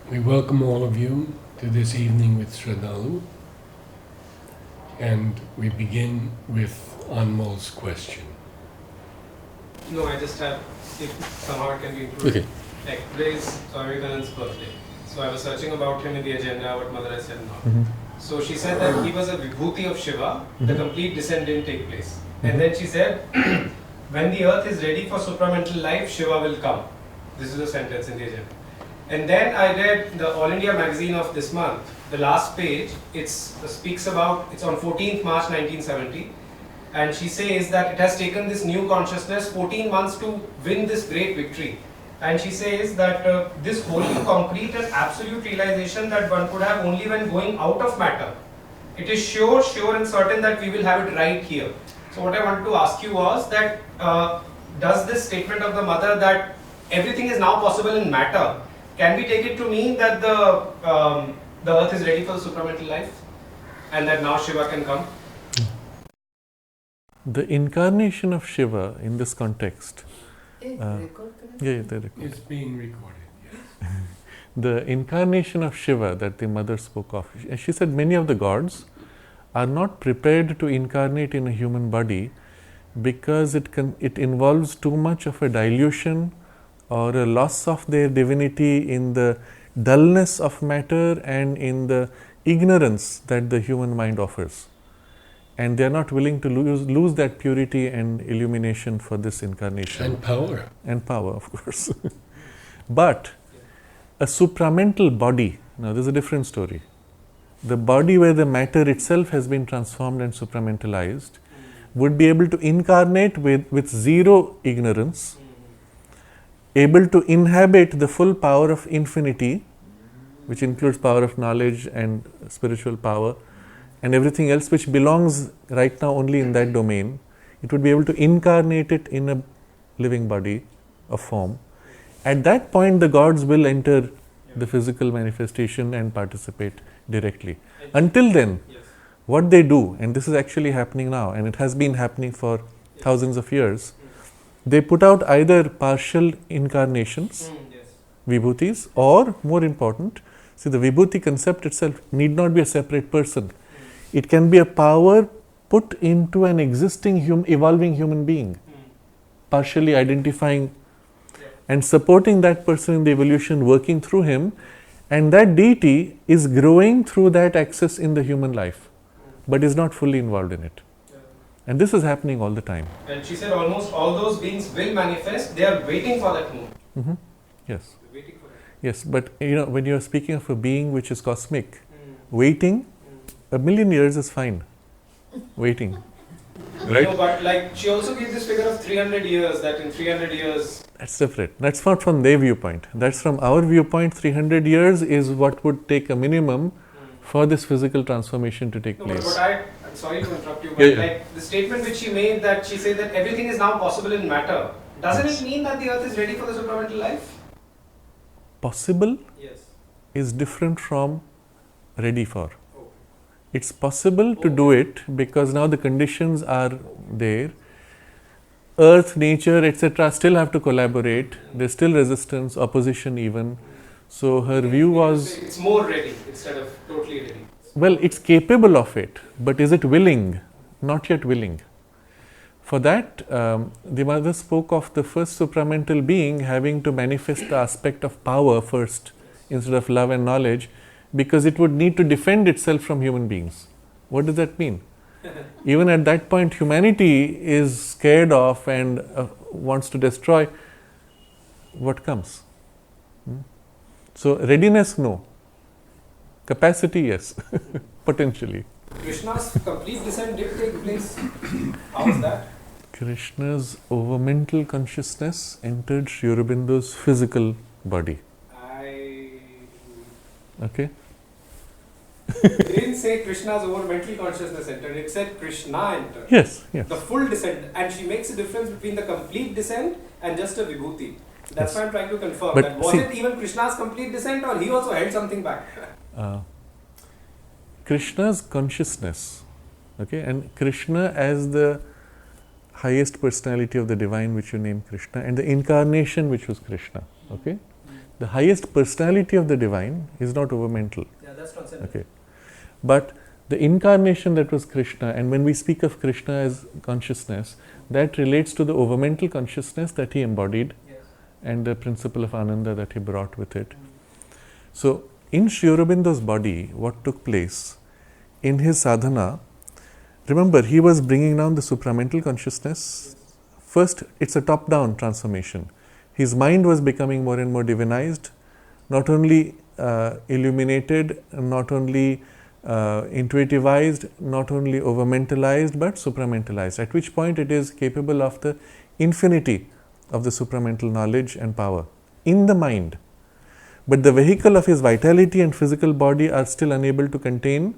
We welcome all of you to this evening with Sraddhalu, and we begin with Anmol's question. No, I just have, if somehow it can be improved. Okay. Like, today is Swami Vivekananda's birthday. So I was searching about him in the agenda, what Mother has said now. So she said that he was a vibhuti of Shiva, the complete descent didn't take place. And then she said, when the earth is ready for supramental life, Shiva will come. This is a sentence in the agenda. And then I read the All India magazine of this month, the last page, speaks about, it's on 14th March 1970, and she says that it has taken this new consciousness 14 months to win this great victory. And she says that this wholly concrete and absolute realization that one could have only when going out of matter. It is sure and certain that we will have it right here. So what I wanted to ask you was that, does this statement of the Mother that everything is now possible in matter, can we take it to mean that the earth is ready for the supramental life and that now Shiva can come? The incarnation of Shiva in this context. It's being recorded, yes. The incarnation of Shiva that the Mother spoke of, she said many of the gods are not prepared to incarnate in a human body because it involves too much of a dilution or a loss of their divinity in the dullness of matter and in the ignorance that the human mind offers. And they are not willing to lose that purity and illumination for this incarnation. And power. And power, of course. But a supramental body, now this is a different story. The body where the matter itself has been transformed and supramentalized would be able to incarnate with zero ignorance, able to inhabit the full power of infinity, which includes power of knowledge and spiritual power, and everything else which belongs right now only in that domain. It would be able to incarnate it in a living body of form. At that point, the gods will enter the physical manifestation and participate directly. Until then, what they do, and this is actually happening now, and it has been happening for thousands of years, they put out either partial incarnations, vibhutis, or more important, see, the vibhuti concept itself need not be a separate person. It can be a power put into an existing evolving human being, partially identifying and supporting that person in the evolution, working through him, and that deity is growing through that access in the human life, but is not fully involved in it. And this is happening all the time. And she said almost all those beings will manifest, they are waiting for that moment. Yes. Waiting for that. Yes, but when you are speaking of a being which is cosmic, waiting, 1,000,000 years is fine. Waiting. Right? No, but like she also gave this figure of 300 years, that in 300 years. That's different. That's not from their viewpoint. That's from our viewpoint. 300 years is what would take a minimum for this physical transformation to take place. But I'm sorry to interrupt you, but like the statement which she made, that she said that everything is now possible in matter, doesn't it mean that the earth is ready for the supramental life? Possible is different from ready for. It's possible to do it because now the conditions are there. Earth, nature, etc. still have to collaborate. There's still resistance, opposition even. So her view was... It's more ready instead of totally ready. Well, it's capable of it, but is it willing? Not yet willing. For that, the Mother spoke of the first supramental being having to manifest the aspect of power first instead of love and knowledge, because it would need to defend itself from human beings. What does that mean? Even at that point, humanity is scared of and wants to destroy. What comes? So, readiness, no. Capacity, yes. Potentially. Krishna's complete descent did take place. How was that? Krishna's overmental consciousness entered Sri Aurobindo's physical body. Okay? It didn't say Krishna's overmental consciousness entered, it said Krishna entered. Yes. The full descent. And she makes a difference between the complete descent and just a vibhuti. That's why I'm trying to confirm. But that was it even Krishna's complete descent, or he also held something back? Krishna's consciousness, okay, and Krishna as the highest personality of the divine, which you name Krishna, and the incarnation, which was Krishna, okay. The highest personality of the divine is not overmental. Yeah, that's transcendent. Okay. But the incarnation that was Krishna, and when we speak of Krishna as consciousness, that relates to the overmental consciousness that he embodied, Yes. and the principle of Ananda that he brought with it. So, in Sri Aurobindo's body, what took place in his sadhana, remember, he was bringing down the supramental consciousness. First, it's a top-down transformation. His mind was becoming more and more divinized, not only illuminated, not only intuitivized, not only overmentalized, but supramentalized, at which point it is capable of the infinity of the supramental knowledge and power in the mind. But the vehicle of his vitality and physical body are still unable to contain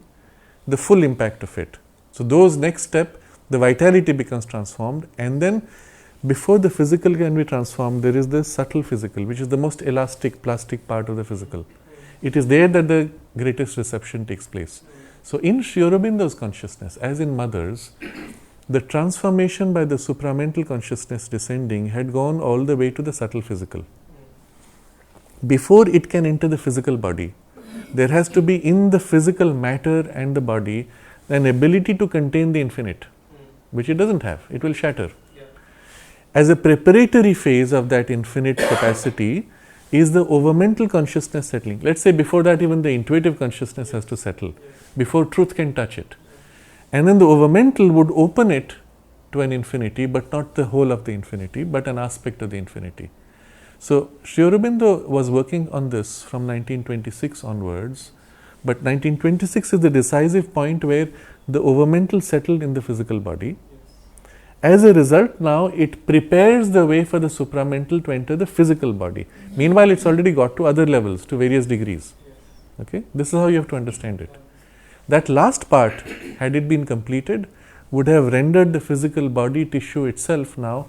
the full impact of it. So those next step, the vitality becomes transformed, and then before the physical can be transformed, there is the subtle physical, which is the most elastic, plastic part of the physical. It is there that the greatest reception takes place. So in Sri Aurobindo's consciousness, as in Mother's, the transformation by the supramental consciousness descending had gone all the way to the subtle physical. Before it can enter the physical body, there has to be in the physical matter and the body an ability to contain the infinite, which it doesn't have. It will shatter. Yeah. As a preparatory phase of that infinite capacity is the overmental consciousness settling. Let's say before that even the intuitive consciousness has to settle, before truth can touch it. And then the overmental would open it to an infinity, but not the whole of the infinity, but an aspect of the infinity. So Sri Aurobindo was working on this from 1926 onwards, but 1926 is the decisive point where the overmental settled in the physical body. As a result, now it prepares the way for the supramental to enter the physical body. Meanwhile, it's already got to other levels, to various degrees. Okay, this is how you have to understand it. That last part, had it been completed, would have rendered the physical body tissue itself now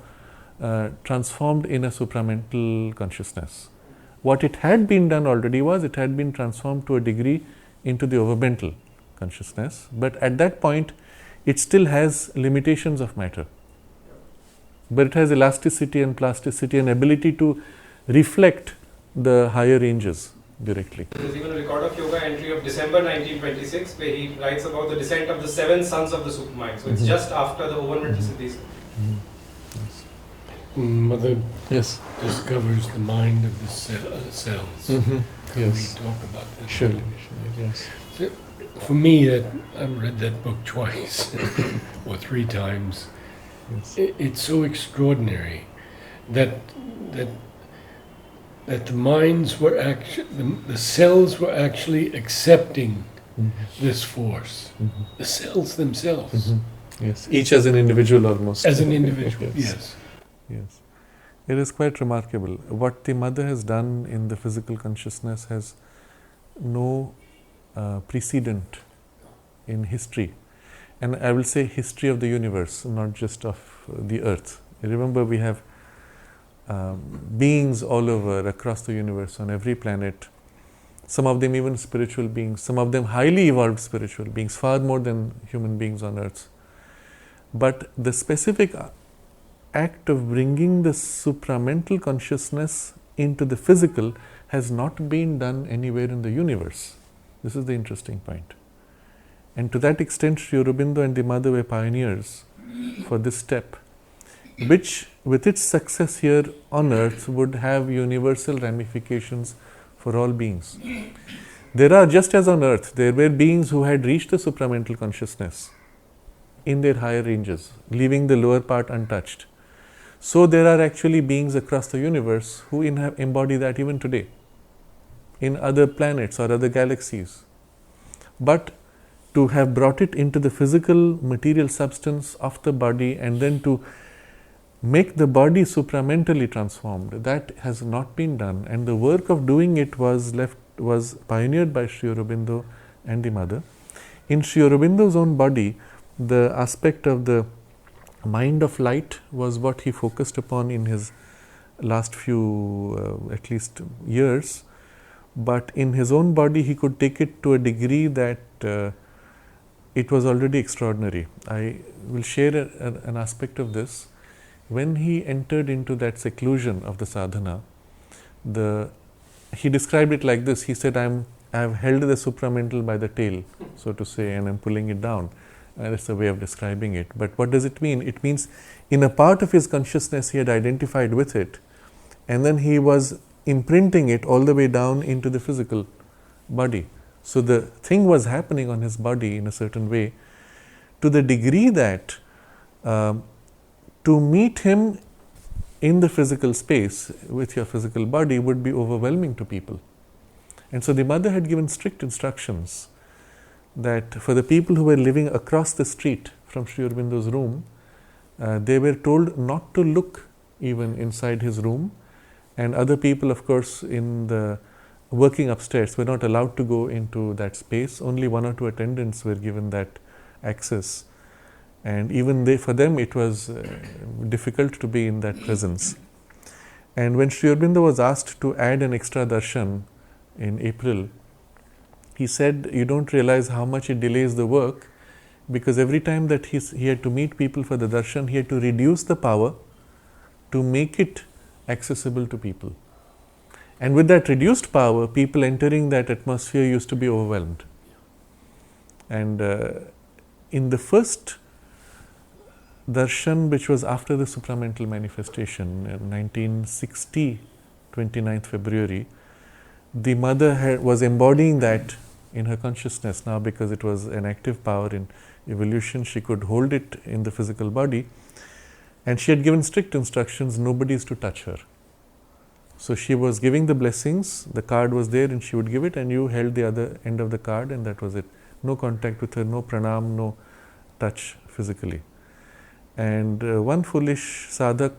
transformed in a supramental consciousness. What it had been done already was it had been transformed to a degree into the overmental consciousness, but at that point it still has limitations of matter, but it has elasticity and plasticity and ability to reflect the higher ranges directly. There's even a record of yoga entry of December 1926 where he writes about the descent of the 7 sons of the supermind. So it's just after the overmental siddhis. Mother Yes. discovers the mind of the cells. Can Yes. we talk about that? Sure. Yes. For me, I've read that book twice or 3 times. Yes. It's so extraordinary that the minds were the cells were actually accepting this force. The cells themselves, Yes. Each as an individual almost. as an individual. Yes. Yes. It is quite remarkable. What the mother has done in the physical consciousness has no precedent in history. And I will say history of the universe, not just of the earth. Remember, we have beings all over across the universe, on every planet. Some of them even spiritual beings, some of them highly evolved spiritual beings, far more than human beings on earth. But the specific act of bringing the supramental consciousness into the physical has not been done anywhere in the universe. This is the interesting point. And to that extent, Sri Aurobindo and the mother were pioneers for this step, which with its success here on earth would have universal ramifications for all beings. There are, just as on earth, there were beings who had reached the supramental consciousness in their higher ranges, leaving the lower part untouched. So there are actually beings across the universe who embody that even today, in other planets or other galaxies. But to have brought it into the physical material substance of the body and then to make the body supramentally transformed, that has not been done, and the work of doing it was pioneered by Sri Aurobindo and the mother. In Sri Aurobindo's own body, the aspect of the mind of light was what he focused upon in his last few at least years, but in his own body he could take it to a degree that it was already extraordinary. I will share an aspect of this. When he entered into that seclusion of the sadhana, the he described it like this. He said, I've held the supramental by the tail, so to say, and I'm pulling it down. That's a way of describing it. But what does it mean? It means in a part of his consciousness he had identified with it, and then he was imprinting it all the way down into the physical body. So the thing was happening on his body in a certain way, to the degree that to meet him in the physical space with your physical body would be overwhelming to people. And so the mother had given strict instructions that for the people who were living across the street from Sri Aurobindo's room, they were told not to look even inside his room, and other people, of course, in the working upstairs were not allowed to go into that space. Only 1 or 2 attendants were given that access, and even for them it was difficult to be in that presence. And when Sri Aurobindo was asked to add an extra darshan in April, he said, you don't realize how much it delays the work, because every time that he had to meet people for the darshan, he had to reduce the power to make it accessible to people. And with that reduced power, people entering that atmosphere used to be overwhelmed. And in the first darshan, which was after the Supramental Manifestation, in 1960, 29th February, the mother was embodying that in her consciousness now, because it was an active power in evolution. She could hold it in the physical body, and she had given strict instructions, nobody is to touch her. So she was giving the blessings, the card was there and she would give it, and you held the other end of the card, and that was it. No contact with her, no pranam, no touch physically. And one foolish sadhak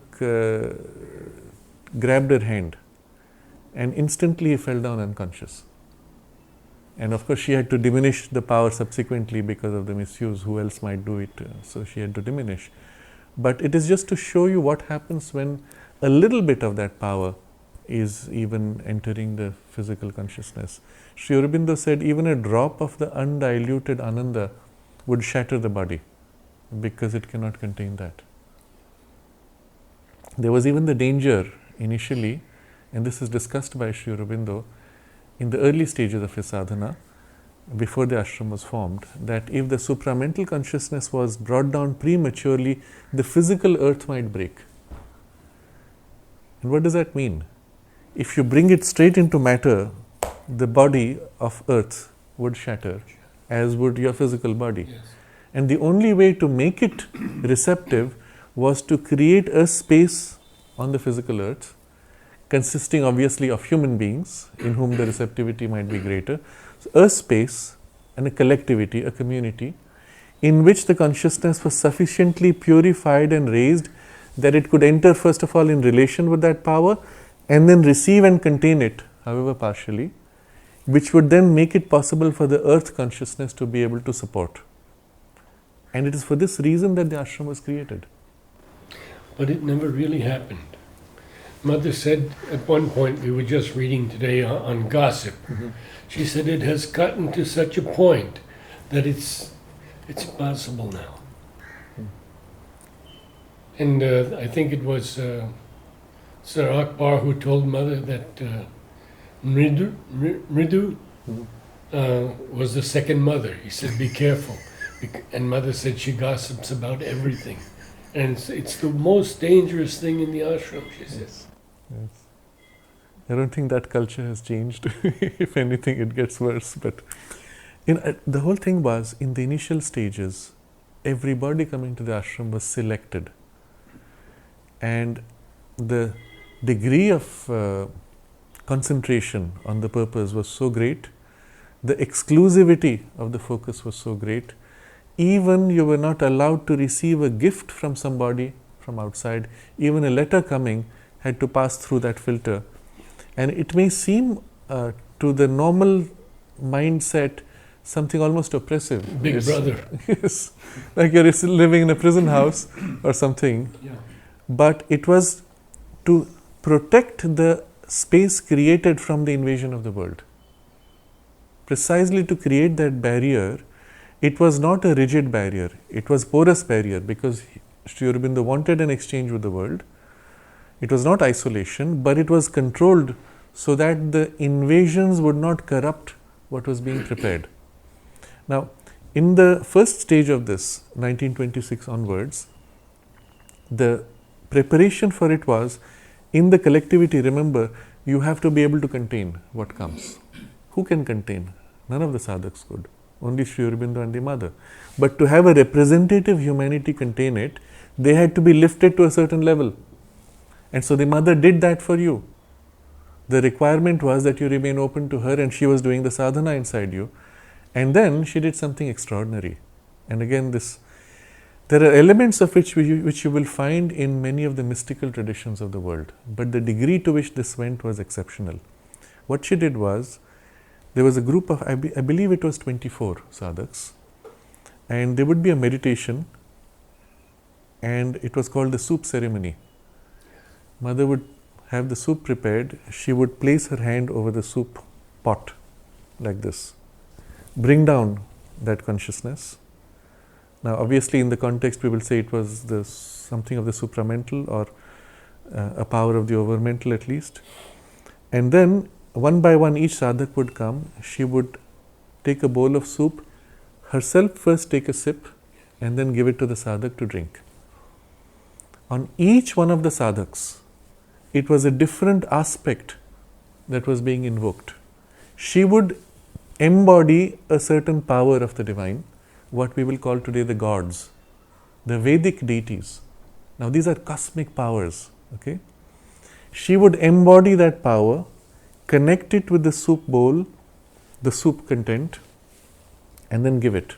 grabbed her hand, and instantly he fell down unconscious. And of course she had to diminish the power subsequently because of the misuse. Who else might do it? So she had to diminish. But it is just to show you what happens when a little bit of that power is even entering the physical consciousness. Sri Aurobindo said even a drop of the undiluted ananda would shatter the body, because it cannot contain that. There was even the danger initially, and this is discussed by Sri Aurobindo in the early stages of his sadhana, before the ashram was formed, that if the supramental consciousness was brought down prematurely, the physical earth might break. And what does that mean? If you bring it straight into matter, the body of earth would shatter, as would your physical body. Yes. And the only way to make it receptive was to create a space on the physical earth, consisting obviously of human beings, in whom the receptivity might be greater. So a space and a collectivity, a community, in which the consciousness was sufficiently purified and raised that it could enter first of all in relation with that power, and then receive and contain it, however partially, which would then make it possible for the earth consciousness to be able to support. And it is for this reason that the ashram was created. But it never really happened. Mother said at one point, we were just reading today on gossip, she said it has gotten to such a point that it's impossible now. And I think it was Sir Akbar who told Mother that Mridu was the second mother. He said, be careful. And Mother said she gossips about everything. And it's the most dangerous thing in the ashram, she says. Yes. I don't think that culture has changed. If anything, it gets worse. But the whole thing was, in the initial stages, everybody coming to the ashram was selected. And the degree of concentration on the purpose was so great, the exclusivity of the focus was so great, even you were not allowed to receive a gift from somebody from outside. Even a letter coming had to pass through that filter. And it may seem to the normal mindset something almost oppressive. Big brother. Yes, like you're still living in a prison house or something. Yeah. But it was to protect the space created from the invasion of the world. Precisely to create that barrier. It was not a rigid barrier, it was porous barrier, because Sri Aurobindo wanted an exchange with the world. It was not isolation, but it was controlled so that the invasions would not corrupt what was being prepared. Now, in the first stage of this, 1926 onwards, the preparation for it was, in the collectivity, remember, you have to be able to contain what comes. Who can contain? None of the sadhaks could. Only Sri Aurobindo and the mother. But to have a representative humanity contain it, they had to be lifted to a certain level. And so the mother did that for you. The requirement was that you remain open to her, and she was doing the sadhana inside you. And then she did something extraordinary. And again, there are elements of which you will find in many of the mystical traditions of the world. But the degree to which this went was exceptional. What she did was, there was a group of, I believe it was 24 sadhaks, and there would be a meditation, and it was called the soup ceremony. Mother would have the soup prepared, she would place her hand over the soup pot like this, bring down that consciousness. Now obviously in the context we will say it was something of the supramental, or a power of the overmental at least. And then one by one each sadhak would come, she would take a bowl of soup, herself first take a sip, and then give it to the sadhak to drink. On each one of the sadhaks, it was a different aspect that was being invoked. She would embody a certain power of the divine, what we will call today the gods, the Vedic deities. Now these are cosmic powers, okay? She would embody that power, connect it with the soup bowl, the soup content, and then give it.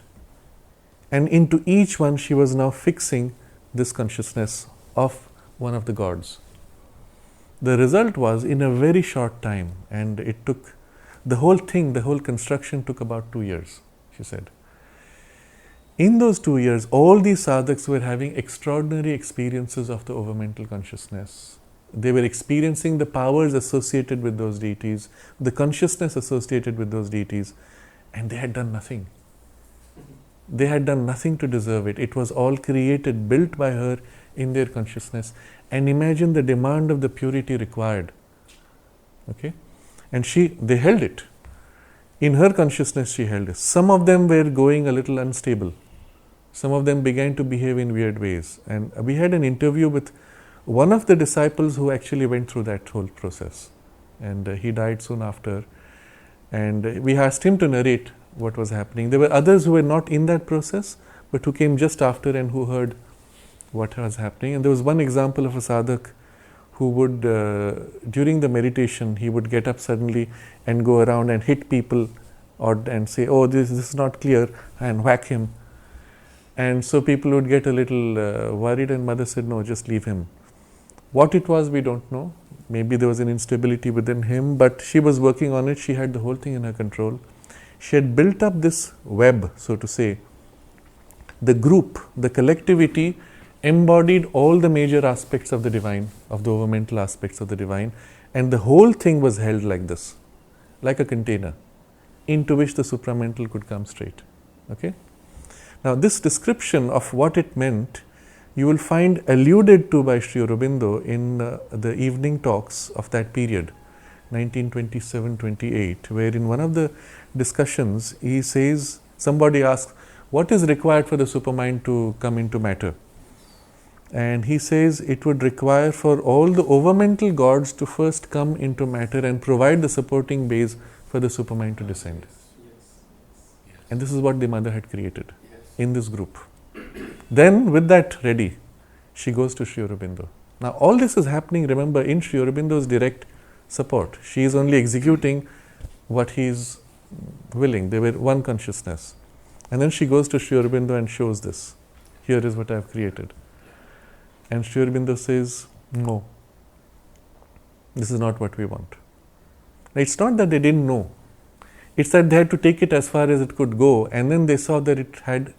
And into each one she was now fixing this consciousness of one of the gods. The result was in a very short time, and it took, the whole construction took about 2 years, she said. In those 2 years, all these sadhaks were having extraordinary experiences of the overmental consciousness. They were experiencing the powers associated with those deities, the consciousness associated with those deities, and they had done nothing. They had done nothing to deserve it. It was all created, built by her in their consciousness. And imagine the demand of the purity required. Okay? And they held it. In her consciousness, she held it. Some of them were going a little unstable. Some of them began to behave in weird ways. And we had an interview with one of the disciples who actually went through that whole process. And he died soon after. And we asked him to narrate what was happening. There were others who were not in that process, but who came just after and who heard what was happening. And there was one example of a sadhak who would, during the meditation, he would get up suddenly and go around and hit people and say, oh, this is not clear, and whack him. And so people would get a little worried, and mother said, no, just leave him. What it was, we don't know. Maybe there was an instability within him, but she was working on it. She had the whole thing in her control. She had built up this web, so to say. The group, the collectivity, embodied all the major aspects of the divine, of the overmental aspects of the divine, and the whole thing was held like this, like a container, into which the supramental could come straight. Okay? Now, this description of what it meant, you will find alluded to by Sri Aurobindo in the evening talks of that period, 1927-28, where in one of the discussions, he says, somebody asks, what is required for the supermind to come into matter? And he says it would require for all the overmental gods to first come into matter and provide the supporting base for the supermind to descend. And this is what the mother had created in this group. Then with that ready, she goes to Sri Aurobindo. Now all this is happening, remember, in Sri Aurobindo's direct support. She is only executing what he is willing. They were one consciousness. And then she goes to Sri Aurobindo and shows this. Here is what I have created. And Sri Aurobindo says, no, this is not what we want. Now, it's not that they didn't know. It's that they had to take it as far as it could go, and then they saw that it had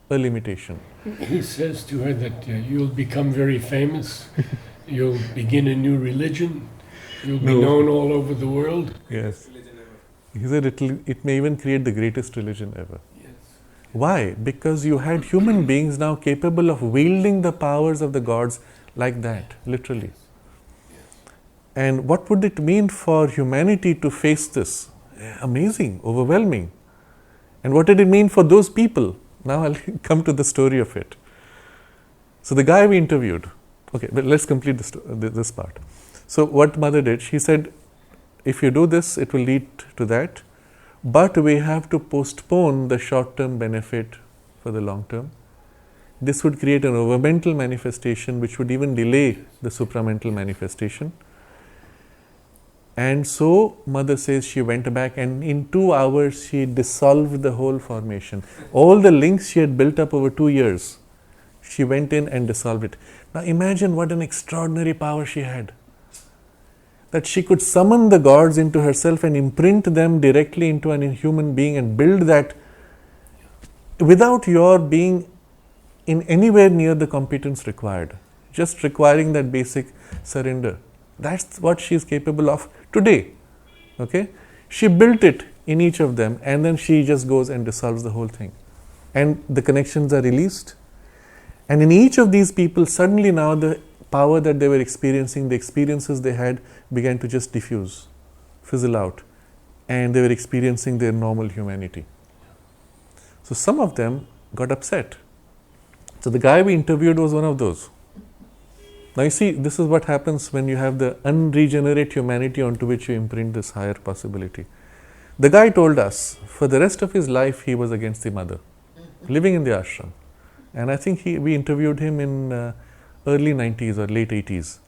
a limitation. He says to her that you'll become very famous, you'll begin a new religion, you'll be known all over the world. Yes. He said it may even create the greatest religion ever. Why? Because you had human beings now capable of wielding the powers of the gods like that, literally. And what would it mean for humanity to face this? Amazing, overwhelming. And what did it mean for those people? Now I'll come to the story of it. So the guy we interviewed, okay, but let's complete this part. So what mother did, she said, if you do this, it will lead to that, but we have to postpone the short-term benefit for the long-term. This would create an overmental manifestation which would even delay the supramental manifestation. And so mother says she went back and in 2 hours she dissolved the whole formation. All the links she had built up over 2 years, she went in and dissolved it. Now imagine what an extraordinary power she had. That she could summon the gods into herself and imprint them directly into an human being and build that without your being in anywhere near the competence required. Just requiring that basic surrender. That's what she is capable of today. Okay? She built it in each of them and then she just goes and dissolves the whole thing. And the connections are released. And in each of these people, suddenly now the power that they were experiencing, the experiences they had began to just diffuse, fizzle out. And they were experiencing their normal humanity. So some of them got upset. So the guy we interviewed was one of those. Now you see, this is what happens when you have the unregenerate humanity onto which you imprint this higher possibility. The guy told us, for the rest of his life, he was against the mother, living in the ashram. And I think we interviewed him in early 90s or late 80s.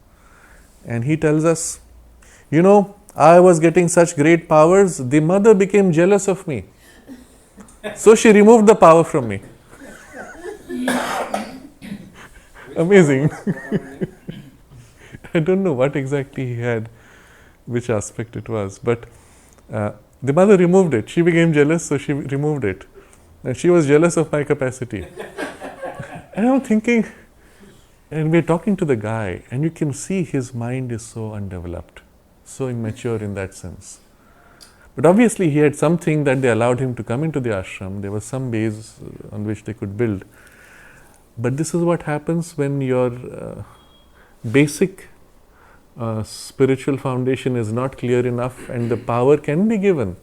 And he tells us, you know, I was getting such great powers, the mother became jealous of me. So she removed the power from me. Amazing. I don't know what exactly he had, which aspect it was, but the mother removed it. She became jealous, so she removed it. And she was jealous of my capacity. And I'm thinking, and we're talking to the guy, and you can see his mind is so undeveloped, so immature in that sense. But obviously he had something that they allowed him to come into the ashram. There was some base on which they could build. But this is what happens when your basic spiritual foundation is not clear enough and the power can be given,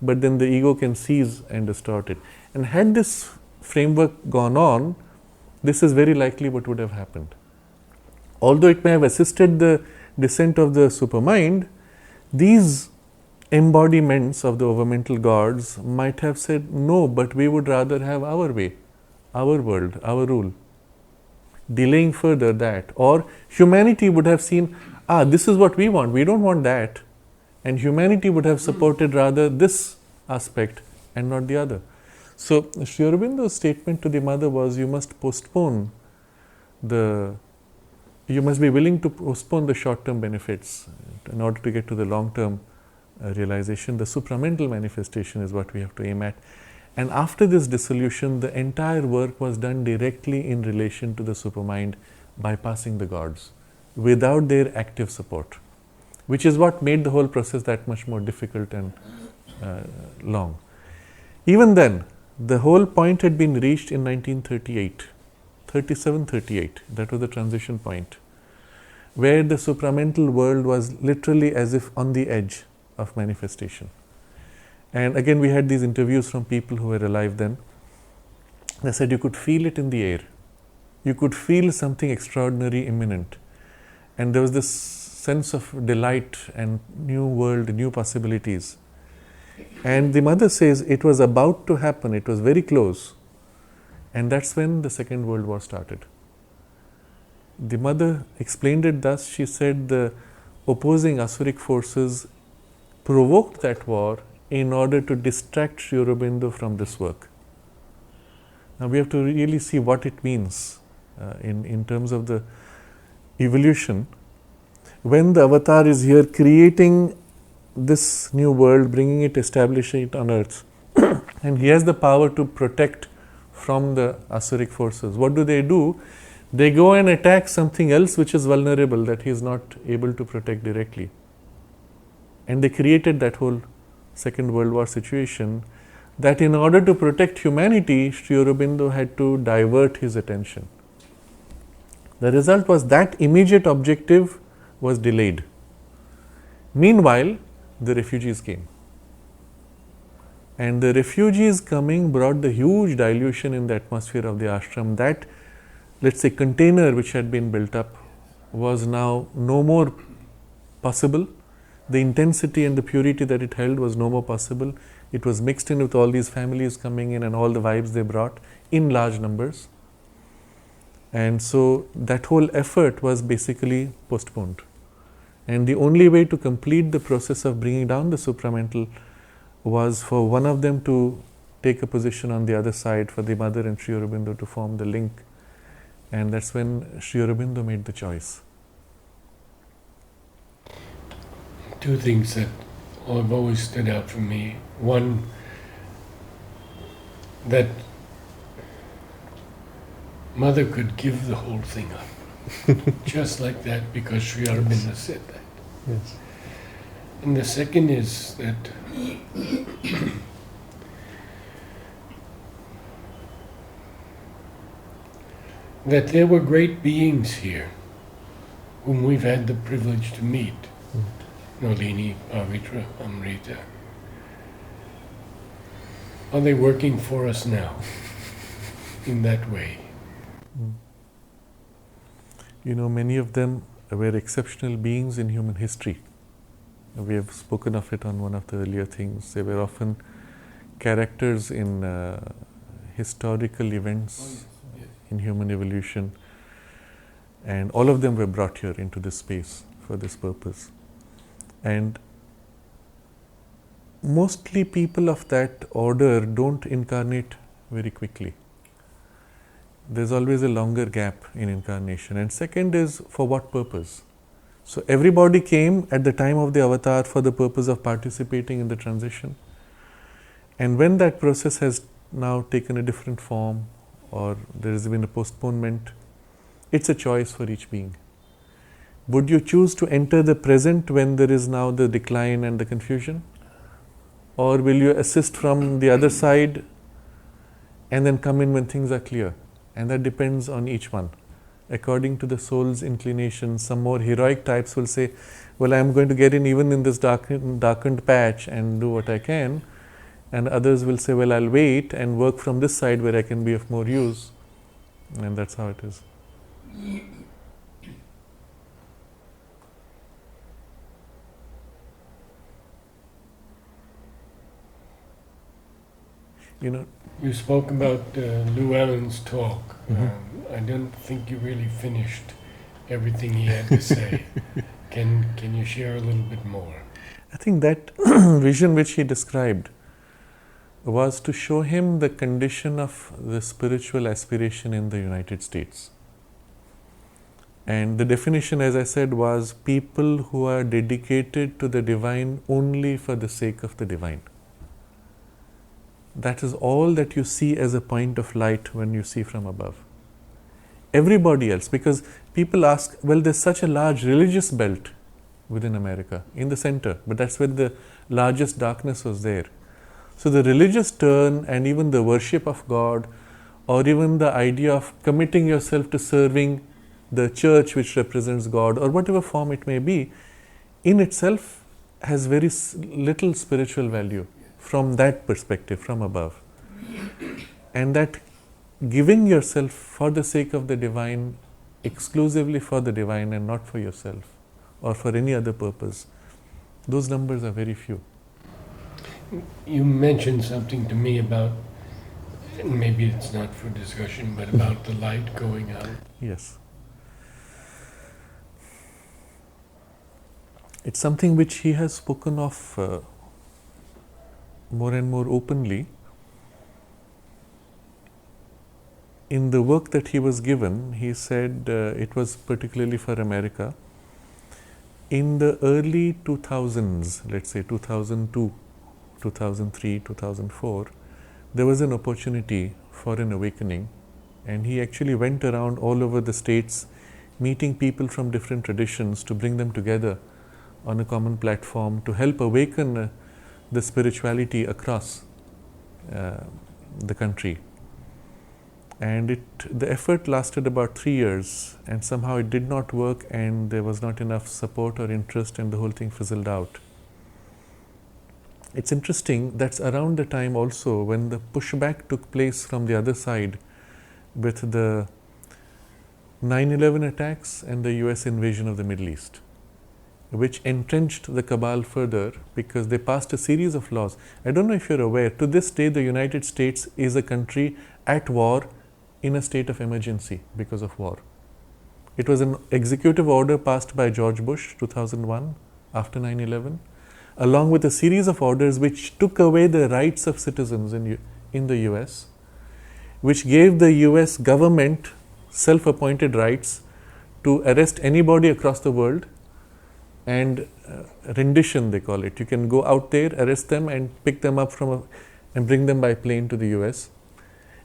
but then the ego can seize and distort it. And had this framework gone on, this is very likely what would have happened. Although it may have assisted the descent of the supermind, these embodiments of the overmental gods might have said, no, but we would rather have our way, our world, our rule. Delaying further that. Or humanity would have seen, this is what we want, we don't want that. And humanity would have supported rather this aspect and not the other. So Sri Aurobindo's statement to the mother was, you must be willing to postpone the short-term benefits in order to get to the long-term realization. The supramental manifestation is what we have to aim at. And after this dissolution, the entire work was done directly in relation to the supermind, bypassing the gods, without their active support, which is what made the whole process that much more difficult and long. Even then, the whole point had been reached in 1938, 37-38, that was the transition point, where the supramental world was literally as if on the edge of manifestation. And again, we had these interviews from people who were alive then. They said you could feel it in the air. You could feel something extraordinary imminent. And there was this sense of delight and new world, new possibilities. And the mother says it was about to happen, it was very close. And that's when the Second World War started. The mother explained it thus. She said the opposing Asuric forces provoked that war in order to distract Sri Aurobindo from this work. Now we have to really see what it means in terms of the evolution. When the avatar is here creating this new world, bringing it, establishing it on earth, and he has the power to protect from the Asuric forces. What do? They go and attack something else which is vulnerable, that he is not able to protect directly. And they created that whole Second World War situation, that in order to protect humanity, Sri Aurobindo had to divert his attention. The result was that immediate objective was delayed. Meanwhile, the refugees came. And the refugees coming brought the huge dilution in the atmosphere of the ashram. That, let's say, container which had been built up was now no more possible. The intensity and the purity that it held was no more possible. It was mixed in with all these families coming in and all the vibes they brought in large numbers. And so that whole effort was basically postponed. And the only way to complete the process of bringing down the supramental was for one of them to take a position on the other side, for the mother and Sri Aurobindo to form the link. And that's when Sri Aurobindo made the choice. Two things that have always stood out for me. One, that Mother could give the whole thing up, just like that, because Sri Aurobindo said that. Yes. And the second is that that there were great beings here whom we've had the privilege to meet. Nolini, Pavitra, Amrita. Are they working for us now in that way? You know, many of them were exceptional beings in human history. We have spoken of it on one of the earlier things. They were often characters in historical events in human evolution, and all of them were brought here into this space for this purpose. And mostly people of that order don't incarnate very quickly. There's always a longer gap in incarnation. And second is, for what purpose? So everybody came at the time of the avatar for the purpose of participating in the transition. And when that process has now taken a different form, or there has been a postponement, it's a choice for each being. Would you choose to enter the present when there is now the decline and the confusion? Or will you assist from the other side and then come in when things are clear? And that depends on each one. According to the soul's inclination, some more heroic types will say, well, I'm going to get in even in this darkened patch and do what I can. And others will say, well, I'll wait and work from this side where I can be of more use. And that's how it is. You know, you spoke about Llewellyn's talk. I don't think you really finished everything he had to say. Can you share a little bit more? I think that vision which he described was to show him the condition of the spiritual aspiration in the United States. And the definition, as I said, was people who are dedicated to the divine only for the sake of the divine. That is all that you see as a point of light when you see from above. Everybody else, because people ask, well, there's such a large religious belt within America, in the center, but that's where the largest darkness was there. So the religious turn and even the worship of God, or even the idea of committing yourself to serving the church which represents God, or whatever form it may be, in itself has very little spiritual value from that perspective, from above. And that giving yourself for the sake of the divine, exclusively for the divine and not for yourself or for any other purpose, those numbers are very few. You mentioned something to me about, and maybe it's not for discussion, but about the light going out. Yes. It's something which he has spoken of more and more openly. In the work that he was given, he said it was particularly for America. In the early 2000s, let's say 2002, 2003, 2004, there was an opportunity for an awakening, and he actually went around all over the states meeting people from different traditions to bring them together on a common platform to help awaken the spirituality across the country. And the effort lasted about 3 years, and somehow it did not work, and there was not enough support or interest, and the whole thing fizzled out. It's interesting, that's around the time also when the pushback took place from the other side with the 9/11 attacks and the US invasion of the Middle East, which entrenched the Cabal further because they passed a series of laws. I don't know if you're aware, to this day the United States is a country at war in a state of emergency because of war. It was an executive order passed by George Bush 2001 after 9/11, along with a series of orders which took away the rights of citizens in the US, which gave the US government self-appointed rights to arrest anybody across the world, and rendition they call it. You can go out there, arrest them and pick them up and bring them by plane to the US.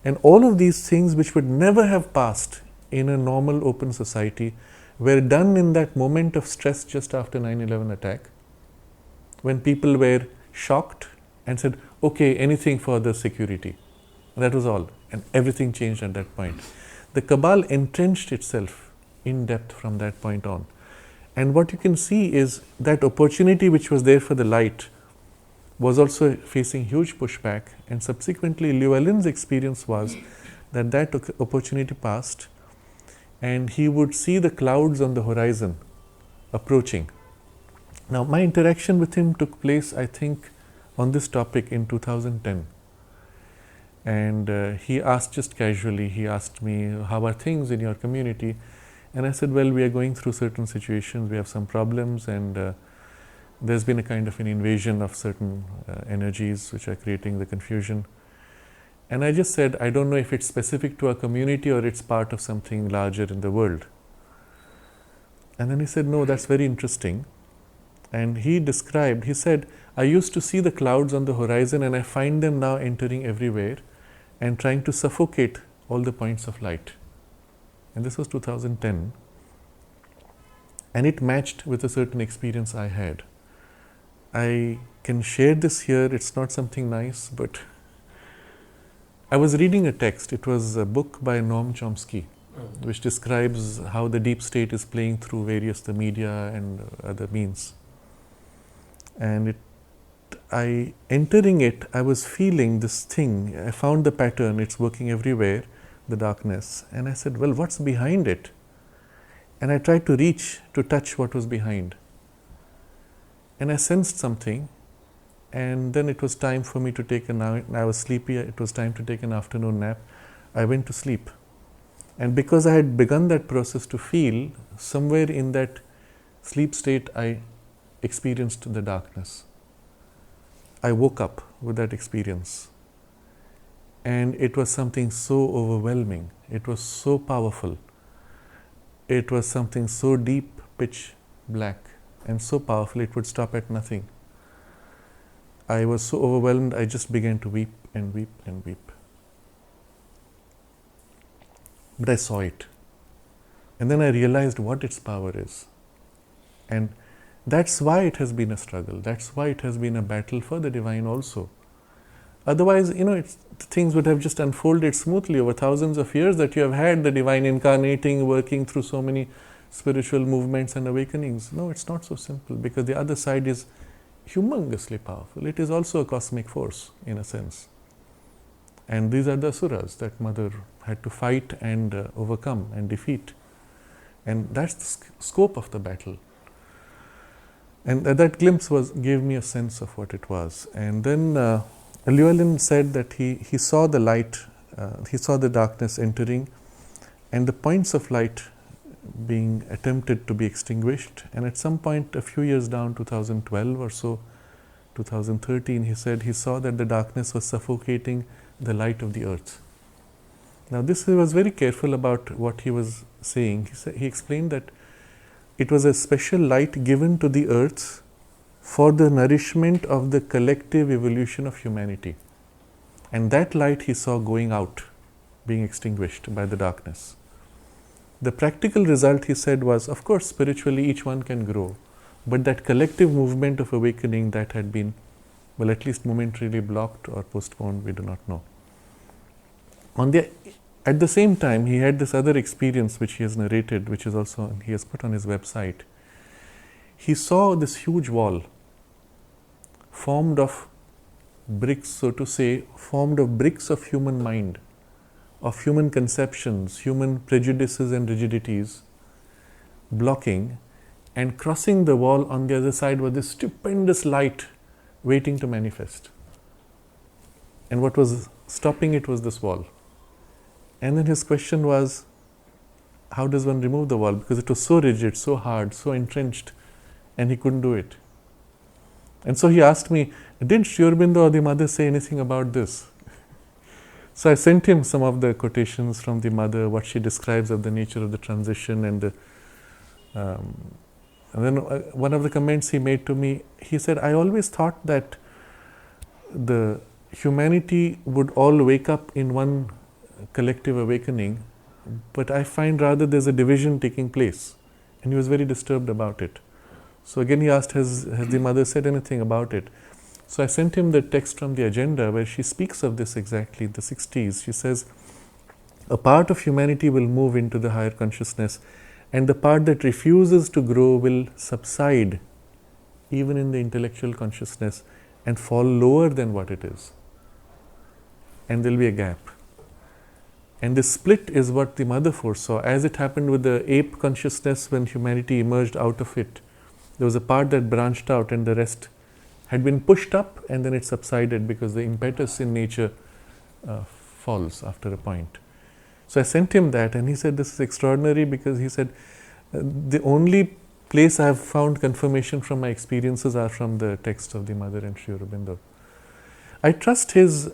And all of these things which would never have passed in a normal open society were done in that moment of stress just after 9/11 attack, when people were shocked and said, okay, anything for the security. That was all. And everything changed at that point. The Cabal entrenched itself in depth from that point on. And what you can see is that opportunity which was there for the light was also facing huge pushback, and subsequently Llewellyn's experience was that opportunity passed, and he would see the clouds on the horizon approaching. Now, my interaction with him took place, I think, on this topic in 2010. And he asked just casually, he asked me, how are things in your community? And I said, well, we are going through certain situations, we have some problems, and there's been a kind of an invasion of certain energies which are creating the confusion. And I just said, I don't know if it's specific to our community or it's part of something larger in the world. And then he said, no, that's very interesting. And he said, I used to see the clouds on the horizon, and I find them now entering everywhere and trying to suffocate all the points of light. And this was 2010. And it matched with a certain experience I had. I can share this here, it's not something nice, but I was reading a text. It was a book by Noam Chomsky, which describes how the deep state is playing through the media and other means. And entering it, I was feeling this thing. I found the pattern, it's working everywhere, the darkness. And I said, well, what's behind it? And I tried to touch what was behind. And I sensed something, and then it was time for me to take I was sleepy, it was time to take an afternoon nap. I went to sleep. And because I had begun that process to feel, somewhere in that sleep state, I experienced the darkness. I woke up with that experience. And it was something so overwhelming. It was so powerful. It was something so deep, pitch black, and so powerful it would stop at nothing. I was so overwhelmed, I just began to weep and weep and weep. But I saw it. And then I realized what its power is. And that's why it has been a struggle. That's why it has been a battle for the divine also. Otherwise, things would have just unfolded smoothly over thousands of years that you have had the divine incarnating, working through so many spiritual movements and awakenings. No, it's not so simple, because the other side is humongously powerful. It is also a cosmic force in a sense. And these are the asuras that Mother had to fight and overcome and defeat. And that's the scope of the battle. And that glimpse gave me a sense of what it was. And then Llewellyn said that he saw the light, he saw the darkness entering, and the points of light being attempted to be extinguished. And at some point, a few years down, 2012 or so, 2013, he said he saw that the darkness was suffocating the light of the earth. Now, he was very careful about what he was saying. He explained that it was a special light given to the earth for the nourishment of the collective evolution of humanity. And that light he saw going out, being extinguished by the darkness. The practical result, he said, was, of course, spiritually each one can grow, but that collective movement of awakening that had been, at least momentarily blocked or postponed, we do not know. At the same time, he had this other experience which he has narrated, which is also he has put on his website. He saw this huge wall formed of bricks, so to say, formed of bricks of human mind, of human conceptions, human prejudices and rigidities, blocking, and crossing the wall on the other side was this stupendous light waiting to manifest. And what was stopping it was this wall. And then his question was, how does one remove the wall? Because it was so rigid, so hard, so entrenched, and he couldn't do it. And so he asked me, did Sri Aurobindo or the mother say anything about this? So I sent him some of the quotations from the mother, what she describes of the nature of the transition, and then one of the comments he made to me, he said, I always thought that the humanity would all wake up in one collective awakening, but I find rather there's a division taking place. And he was very disturbed about it. So again he asked, has the mother said anything about it? So I sent him the text from the agenda where she speaks of this exactly, the 60s. She says, a part of humanity will move into the higher consciousness, and the part that refuses to grow will subside even in the intellectual consciousness and fall lower than what it is. And there will be a gap. And this split is what the mother foresaw. As it happened with the ape consciousness when humanity emerged out of it, there was a part that branched out and the rest had been pushed up, and then it subsided because the impetus in nature falls after a point. So I sent him that, and he said, this is extraordinary, because he said, the only place I have found confirmation from my experiences are from the text of the mother and Sri Aurobindo. I trust his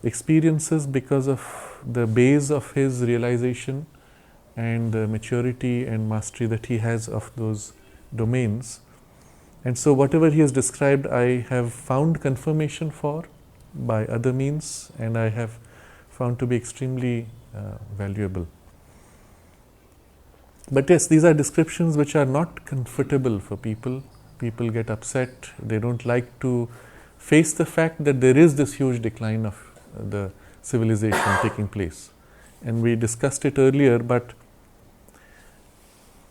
experiences because of the base of his realization and the maturity and mastery that he has of those domains. And so whatever he has described, I have found confirmation for by other means, and I have found to be extremely valuable. But yes, these are descriptions which are not comfortable for people. People get upset. They don't like to face the fact that there is this huge decline of the civilization taking place. And we discussed it earlier, but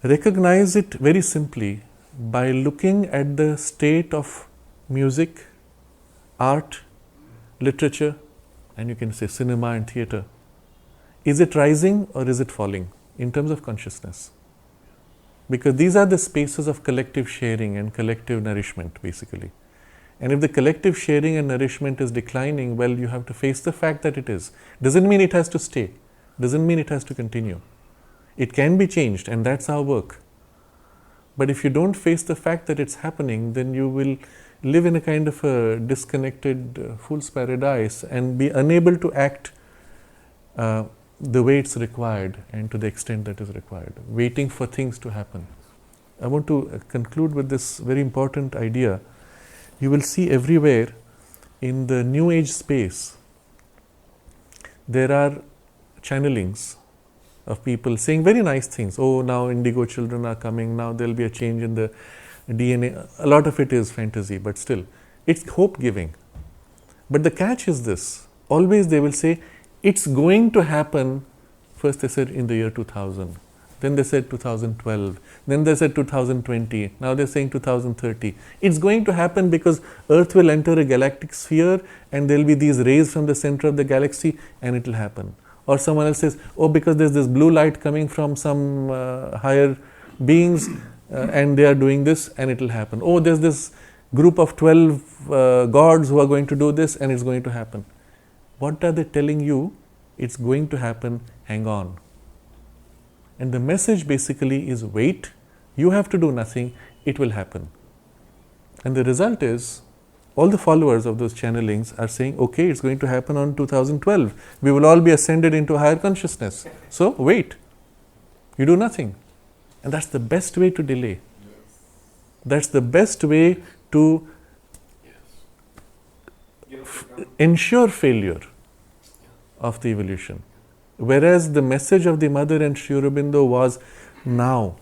recognize it very simply by looking at the state of music, art, literature, and you can say cinema and theatre. Is it rising or is it falling in terms of consciousness? Because these are the spaces of collective sharing and collective nourishment, basically. And if the collective sharing and nourishment is declining, well, you have to face the fact that it is. Doesn't mean it has to stay. Doesn't mean it has to continue. It can be changed, and that's our work. But if you don't face the fact that it's happening, then you will live in a kind of a disconnected fool's paradise and be unable to act the way it's required and to the extent that is required, waiting for things to happen. I want to conclude with this very important idea. You will see everywhere in the New Age space, there are channelings of people saying very nice things. Oh, now indigo children are coming, now there will be a change in the DNA. A lot of it is fantasy, but still, it's hope-giving. But the catch is this. Always they will say, it's going to happen. First they said in the year 2000. Then they said 2012. Then they said 2020. Now they're saying 2030. It's going to happen because Earth will enter a galactic sphere and there will be these rays from the center of the galaxy and it will happen. Or someone else says, oh, because there's this blue light coming from some higher beings and they are doing this and it will happen. Oh, there's this group of 12 gods who are going to do this and it's going to happen. What are they telling you? It's going to happen, hang on. And the message basically is wait, you have to do nothing, it will happen. And the result is, all the followers of those channelings are saying, okay, it's going to happen on 2012. We will all be ascended into higher consciousness. So wait, you do nothing. And that's the best way to delay. That's the best way to ensure failure of the evolution. Whereas the message of the mother and Sri Aurobindo was now,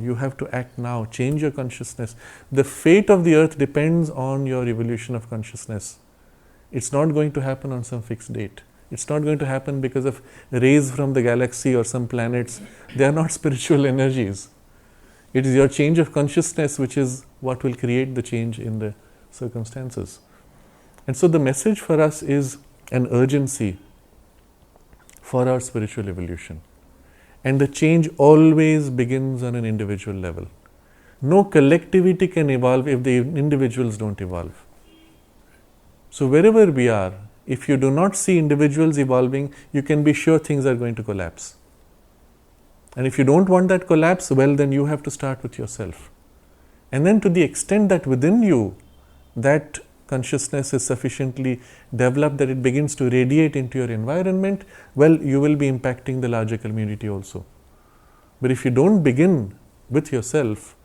you have to act now, change your consciousness. The fate of the earth depends on your evolution of consciousness. It's not going to happen on some fixed date. It's not going to happen because of rays from the galaxy or some planets. They are not spiritual energies. It is your change of consciousness which is what will create the change in the circumstances. And so the message for us is an urgency for our spiritual evolution. And the change always begins on an individual level. No collectivity can evolve if the individuals don't evolve. So wherever we are, if you do not see individuals evolving, you can be sure things are going to collapse. And if you don't want that collapse, well, then you have to start with yourself. And then to the extent that within you, that consciousness is sufficiently developed that it begins to radiate into your environment, well, you will be impacting the larger community also. But if you don't begin with yourself,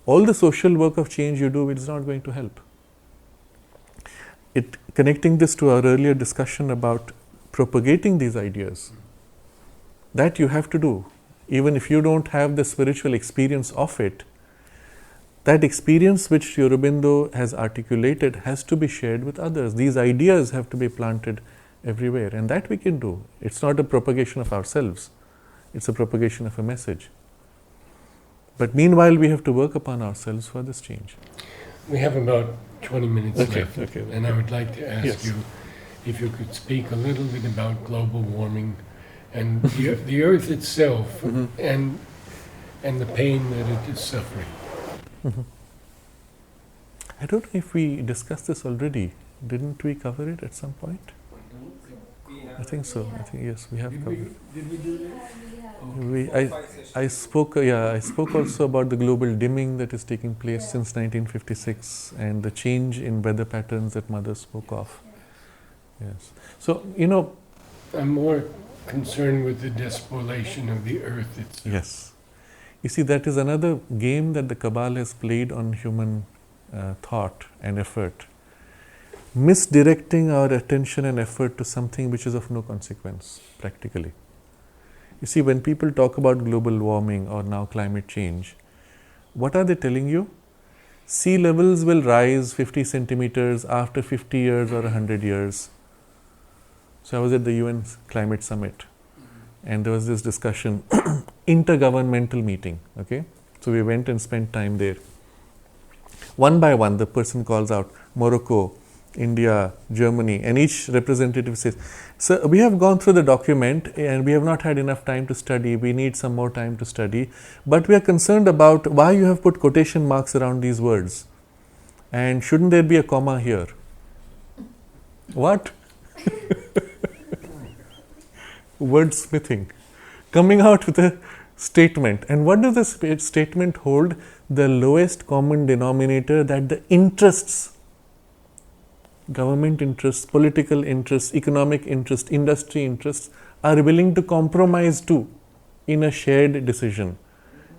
all the social work of change you do is not going to help. Connecting this to our earlier discussion about propagating these ideas, that you have to do. Even if you don't have the spiritual experience of it, that experience which Sri Aurobindo has articulated has to be shared with others. These ideas have to be planted everywhere, and that we can do. It's not a propagation of ourselves, it's a propagation of a message. But meanwhile, we have to work upon ourselves for this change. We have about 20 minutes left, okay. And I would like to ask Yes. you if you could speak a little bit about global warming and the earth itself and the pain that it is suffering. I don't know if we discussed this already. Didn't we cover it at some point? I think so. I think yes, we have covered. Did we do that? I spoke also about the global dimming that is taking place since 1956 and the change in weather patterns that Mother spoke of. Yes. So, I'm more concerned with the despoilation of the earth itself. yes. You see, that is another game that the Cabal has played on human thought and effort, misdirecting our attention and effort to something which is of no consequence, practically. You see, when people talk about global warming or now climate change, what are they telling you? Sea levels will rise 50 centimeters after 50 years or 100 years. So I was at the UN Climate Summit, and there was this discussion, intergovernmental meeting, okay? So we went and spent time there. One by one, the person calls out Morocco, India, Germany, and each representative says, "Sir, we have gone through the document and we have not had enough time to study. We need some more time to study. But we are concerned about why you have put quotation marks around these words. And shouldn't there be a comma here?" What? Wordsmithing. Coming out with a statement. And what does the statement hold? The lowest common denominator that the interests, government interests, political interests, economic interests, industry interests are willing to compromise to in a shared decision.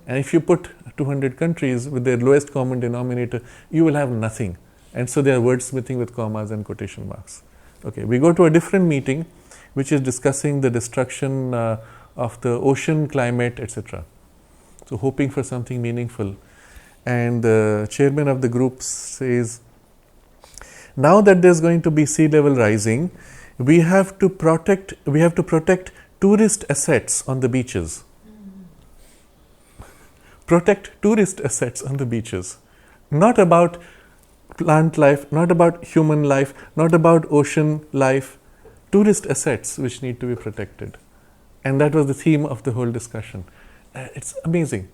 And if you put 200 countries with their lowest common denominator, you will have nothing. And so they are wordsmithing with commas and quotation marks. Okay, we go to a different meeting which is discussing the destruction of the ocean, climate, etc. So hoping for something meaningful. And the chairman of the group says, now that there's going to be sea level rising, we have to protect tourist assets on the beaches. Protect tourist assets on the beaches. Not about plant life, not about human life, not about ocean life. Tourist assets which need to be protected. And that was the theme of the whole discussion. It's amazing.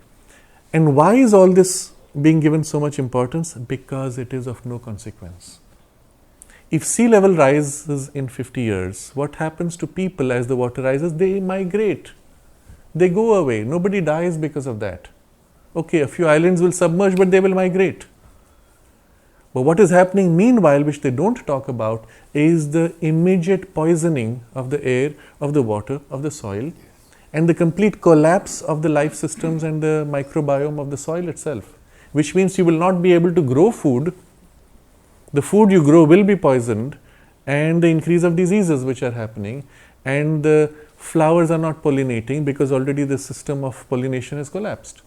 And why is all this being given so much importance? Because it is of no consequence. If sea level rises in 50 years, what happens to people as the water rises? They migrate. They go away. Nobody dies because of that. Okay, a few islands will submerge, but they will migrate. But what is happening meanwhile, which they don't talk about, is the immediate poisoning of the air, of the water, of the soil, and the complete collapse of the life systems and the microbiome of the soil itself, which means you will not be able to grow food. The food you grow will be poisoned, and the increase of diseases which are happening, and the flowers are not pollinating because already the system of pollination has collapsed.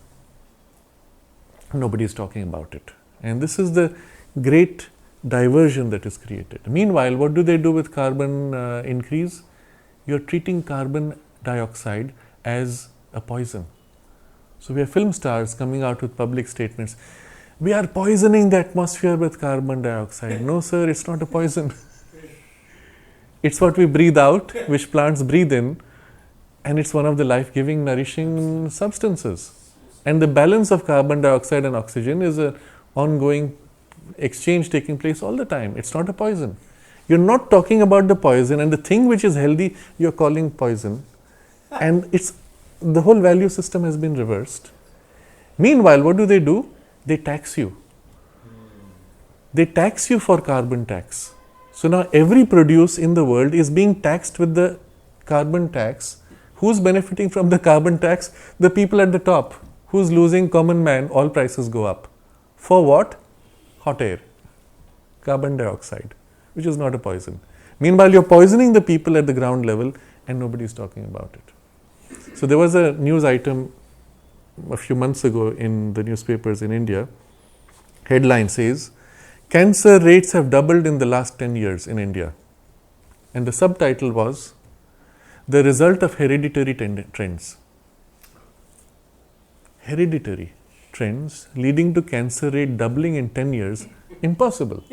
Nobody is talking about it. And this is the great diversion that is created. Meanwhile, what do they do with carbon increase? You're treating carbon dioxide as a poison. So we have film stars coming out with public statements. We are poisoning the atmosphere with carbon dioxide. No, sir, it's not a poison. It's what we breathe out, which plants breathe in, and it's one of the life-giving, nourishing substances. And the balance of carbon dioxide and oxygen is an ongoing exchange taking place all the time. It's not a poison. You're not talking about the poison, and the thing which is healthy, you're calling poison. And the whole value system has been reversed. Meanwhile, what do? They tax you. They tax you for carbon tax. So now every produce in the world is being taxed with the carbon tax. Who's benefiting from the carbon tax? The people at the top. Who's losing? Common man. All prices go up. For what? Hot air. Carbon dioxide, which is not a poison. Meanwhile, you're poisoning the people at the ground level and nobody's talking about it. So there was a news item a few months ago in the newspapers in India. Headline says, cancer rates have doubled in the last 10 years in India. And the subtitle was, the result of hereditary trends. Hereditary trends leading to cancer rate doubling in 10 years, impossible.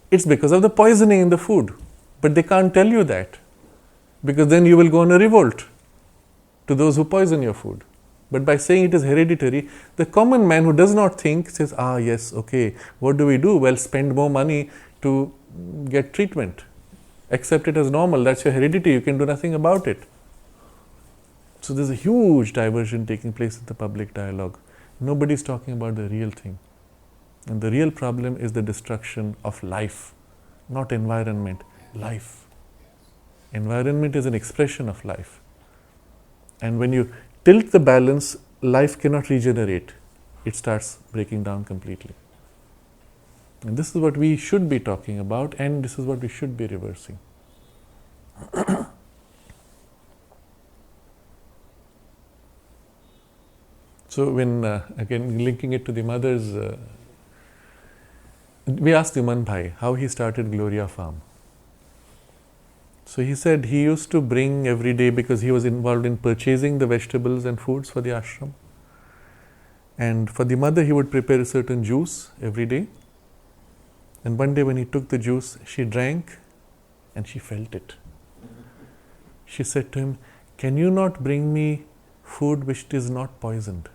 It's because of the poisoning in the food. But they can't tell you that, because then you will go on a revolt to those who poison your food. But by saying it is hereditary, the common man who does not think says, yes, okay, what do we do? Well, spend more money to get treatment. Accept it as normal. That's your heredity. You can do nothing about it. So there's a huge diversion taking place in the public dialogue. Nobody's talking about the real thing. And the real problem is the destruction of life, not environment, life. Environment is an expression of life. And when you tilt the balance, life cannot regenerate. It starts breaking down completely. And this is what we should be talking about, and this is what we should be reversing. So when, again, linking it to the mothers, we asked Iman Bhai how he started Gloria Farm. So he said he used to bring every day, because he was involved in purchasing the vegetables and foods for the ashram. And for the mother, he would prepare a certain juice every day. And one day when he took the juice, she drank and she felt it. She said to him, can you not bring me food which is not poisoned?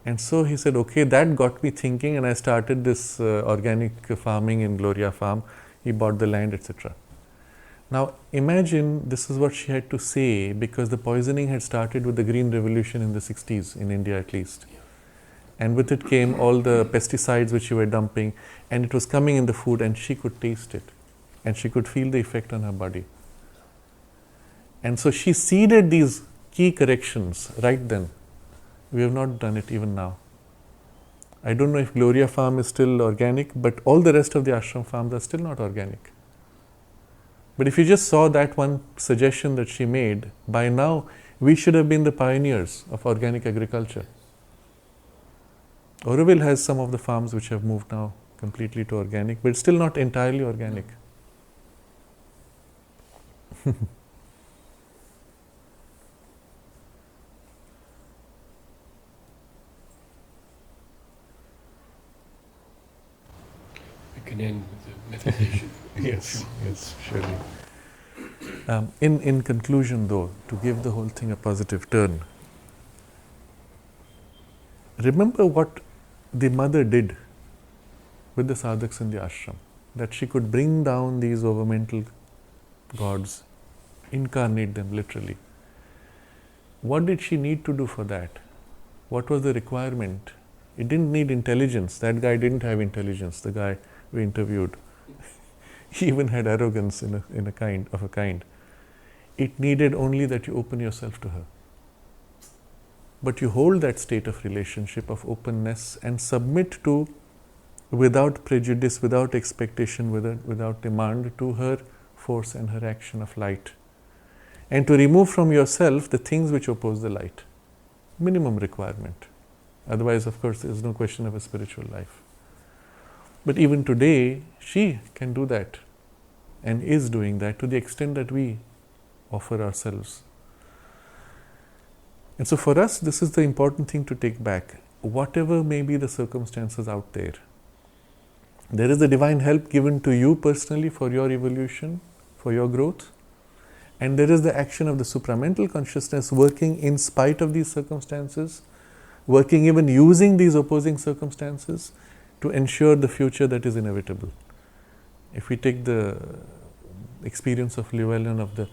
And so he said, okay, that got me thinking, and I started this organic farming in Gloria Farm. He bought the land, etc. Now imagine this is what she had to say, because the poisoning had started with the Green Revolution in the 60s, in India at least. And with it came all the pesticides which you were dumping, and it was coming in the food, and she could taste it. And she could feel the effect on her body. And so she seeded these key corrections right then. We have not done it even now. I don't know if Gloria Farm is still organic, but all the rest of the ashram farms are still not organic. But if you just saw that one suggestion that she made, by now we should have been the pioneers of organic agriculture. Auroville has some of the farms which have moved now completely to organic, but still not entirely organic. Can end with the meditation. Yes, surely. In conclusion, though, to give the whole thing a positive turn, remember what the mother did with the sadhaks in the ashram, that she could bring down these overmental gods, incarnate them literally. What did she need to do for that? What was the requirement? It didn't need intelligence. That guy didn't have intelligence, the guy we interviewed. He even had arrogance in a kind. It needed only that you open yourself to her. But you hold that state of relationship, of openness, and submit to, without prejudice, without expectation, without demand, to her force and her action of light. And to remove from yourself the things which oppose the light. Minimum requirement. Otherwise, of course, there is no question of a spiritual life. But even today, she can do that and is doing that to the extent that we offer ourselves. And so for us, this is the important thing to take back. Whatever may be the circumstances out there is the divine help given to you personally for your evolution, for your growth. And there is the action of the supramental consciousness working in spite of these circumstances, working even using these opposing circumstances to ensure the future that is inevitable. If we take the experience of Llewellyn of the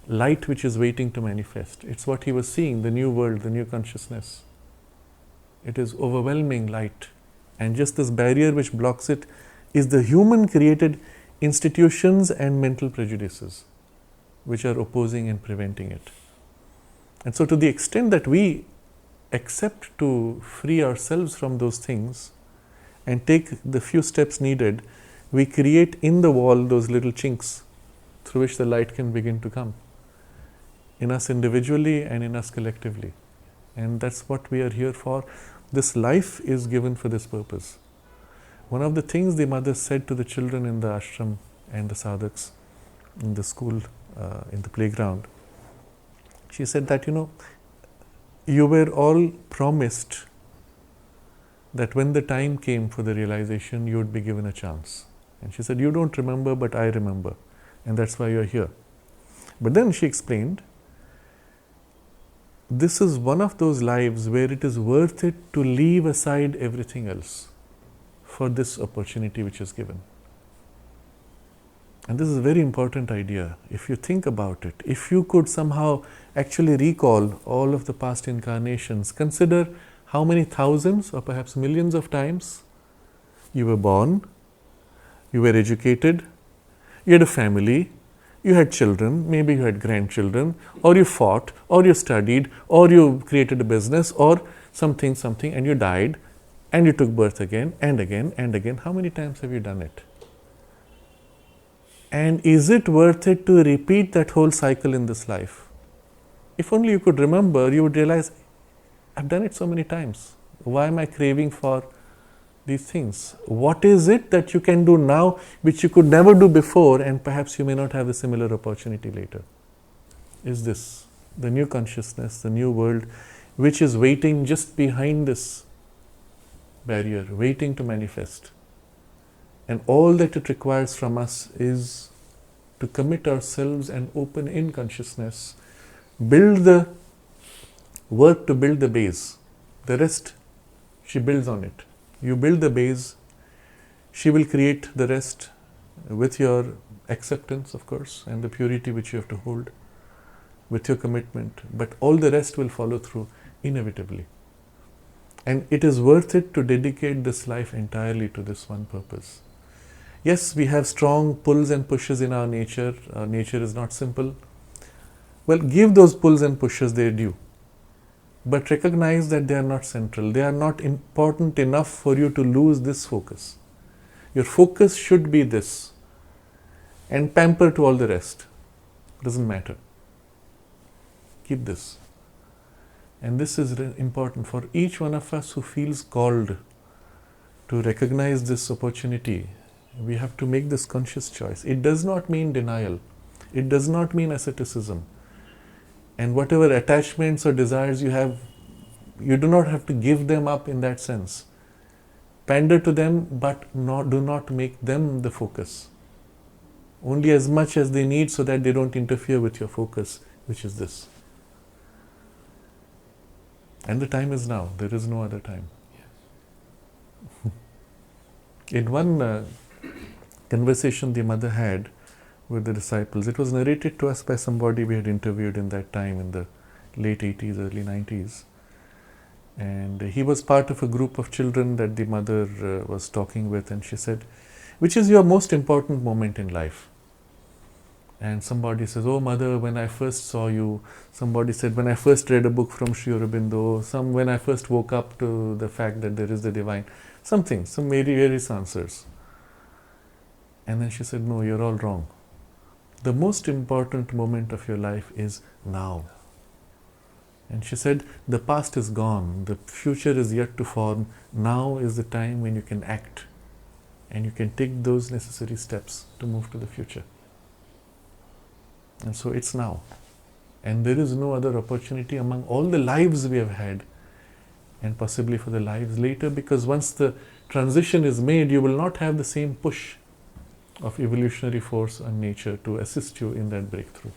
light which is waiting to manifest, it's what he was seeing, the new world, the new consciousness. It is overwhelming light. And just this barrier which blocks it is the human created institutions and mental prejudices which are opposing and preventing it. And so to the extent that we accept to free ourselves from those things and take the few steps needed, we create in the wall those little chinks through which the light can begin to come, in us individually and in us collectively. And that's what we are here for. This life is given for this purpose. One of the things the mother said to the children in the ashram and the sadhaks in the school, in the playground, she said that, you were all promised that when the time came for the realization, you would be given a chance. And she said, you don't remember, but I remember. And that's why you're here. But then she explained, this is one of those lives where it is worth it to leave aside everything else for this opportunity which is given. And this is a very important idea. If you think about it, if you could somehow actually recall all of the past incarnations, consider how many thousands or perhaps millions of times you were born, you were educated, you had a family, you had children, maybe you had grandchildren, or you fought, or you studied, or you created a business, or something, and you died, and you took birth again, and again, and again. How many times have you done it? And is it worth it to repeat that whole cycle in this life? If only you could remember, you would realize, I've done it so many times. Why am I craving for these things? What is it that you can do now which you could never do before, and perhaps you may not have a similar opportunity later? Is this the new consciousness, the new world, which is waiting just behind this barrier, waiting to manifest? And all that it requires from us is to commit ourselves and open in consciousness, build the work to build the base. The rest, she builds on it. You build the base, she will create the rest with your acceptance, of course, and the purity which you have to hold, with your commitment. But all the rest will follow through inevitably. And it is worth it to dedicate this life entirely to this one purpose. Yes, we have strong pulls and pushes in our nature. Our nature is not simple. Well, give those pulls and pushes their due. But recognize that they are not central. They are not important enough for you to lose this focus. Your focus should be this. And pamper to all the rest. Doesn't matter. Keep this. And this is important for each one of us who feels called to recognize this opportunity. We have to make this conscious choice. It does not mean denial. It does not mean asceticism. And whatever attachments or desires you have, you do not have to give them up in that sense. Pander to them, but do not make them the focus. Only as much as they need so that they don't interfere with your focus, which is this. And the time is now. There is no other time. Yes. In one conversation the mother had with the disciples, it was narrated to us by somebody we had interviewed in that time in the late 80s, early 90s. And he was part of a group of children that the mother was talking with, and she said, which is your most important moment in life? And somebody says, oh mother, when I first saw you. Somebody said, when I first read a book from Sri Aurobindo. When I first woke up to the fact that there is the divine. Some various answers. And then she said, no, you're all wrong. The most important moment of your life is now. And she said, the past is gone, the future is yet to form. Now is the time when you can act and you can take those necessary steps to move to the future. And so it's now. And there is no other opportunity among all the lives we have had, and possibly for the lives later, because once the transition is made, you will not have the same push of evolutionary force and nature to assist you in that breakthrough.